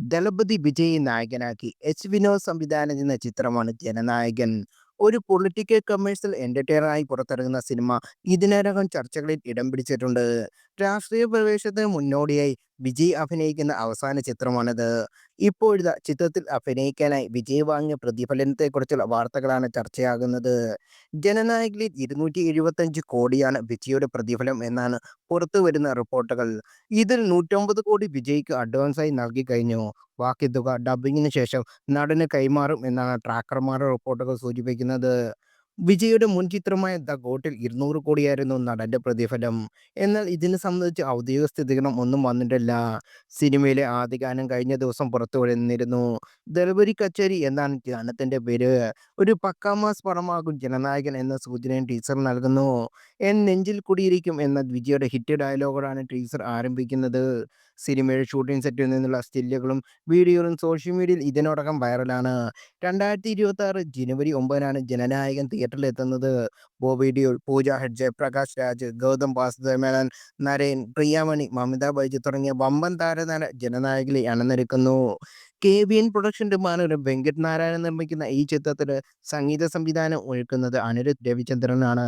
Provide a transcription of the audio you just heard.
ദളപതി വിജയ് നായകനാക്കി വിനോദ് സംവിധാനം ചെയ്യുന്ന ചിത്രമാണ് ജനനായകൻ. ഒരു പൊളിറ്റിക്കൽ കമേഴ്ഷ്യൽ എന്റർടൈനറായി പുറത്തിറങ്ങുന്ന സിനിമ ഇതിനകം ചർച്ചകളിൽ ഇടം പിടിച്ചിട്ടുണ്ട്. രാഷ്ട്രീയ പ്രവേശത്തിന് മുന്നോടിയായി വിജയ് അഭിനയിക്കുന്ന അവസാന ചിത്രമാണിത്. ഇപ്പോഴിതാ ചിത്രത്തിൽ അഭിനയിക്കാനായി വിജയ് വാങ്ങിയ പ്രതിഫലനത്തെക്കുറിച്ചുള്ള വാർത്തകളാണ് ചർച്ചയാകുന്നത്. ജനനായകനിൽ 275 കോടിയാണ് വിജയുടെ പ്രതിഫലം എന്നാണ് പുറത്തുവരുന്ന റിപ്പോർട്ടുകൾ. ഇതിൽ 150 കോടി വിജയ്ക്ക് അഡ്വാൻസായി നൽകിക്കഴിഞ്ഞു. ബാക്കി തുക ഡബ്ബിംഗിന് ശേഷം നടന് കൈമാറും എന്നാണ് ട്രാക്കർമാരുടെ റിപ്പോർട്ടുകൾ സൂചിപ്പിക്കുന്നത്. വിജയുടെ മുൻ ചിത്രമായ ദ ഗോട്ടിൽ 200 കോടിയായിരുന്നു നടന്റെ പ്രതിഫലം. എന്നാൽ ഇതിനെ സംബന്ധിച്ച് ഔദ്യോഗിക സ്ഥിരീകരണം ഒന്നും വന്നിട്ടില്ല. സിനിമയിലെ ആദ്യ ഗാനം കഴിഞ്ഞ ദിവസം പുറത്തുവന്നിരുന്നു. ദളപതി കച്ചേരി എന്നാണ് ഗാനത്തിന്റെ പേര്. ഒരു പക്കാ മാസ് പടമാകും ജനനായകൻ എന്ന സൂചനയും ടീസർ നൽകുന്നു. എൻ നെഞ്ചിൽ കുടിയിരിക്കും എന്ന വിജയുടെ ഹിറ്റ് ഡയലോഗോടാണ് ടീസർ ആരംഭിക്കുന്നത്. സിനിമയുടെ ഷൂട്ടിംഗ് സെറ്റിൽ നിന്നുള്ള സ്റ്റില്ലുകളും വീഡിയോകളും സോഷ്യൽ മീഡിയയിൽ ഇതിനോടകം വൈറലാണ്. 2026 ജനുവരി 9 ജനനായകൻ തിയേറ്ററിലെത്തുന്നത്. ബോബി ഡിയോൾ, പൂജ ഹെഗ്ഡെ, ജയപ്രകാശ് രാജ്, ഗൗതം വാസുദേവൻ, നരേൻ, പ്രിയാമണി, മമിത ബൈജു തുടങ്ങിയ വമ്പൻ താരനിര ജനനായകനിൽ അണിനിരക്കുന്നു. KBN പ്രൊഡക്ഷന്റെ ബാനറിൽ വെങ്കട്ട് നാരായണൻ നിർമ്മിക്കുന്ന ഈ ചിത്രത്തിന് സംഗീത സംവിധാനം ഒരുക്കുന്നത് അനിരുദ്ധ് രവിചന്ദ്രനാണ്.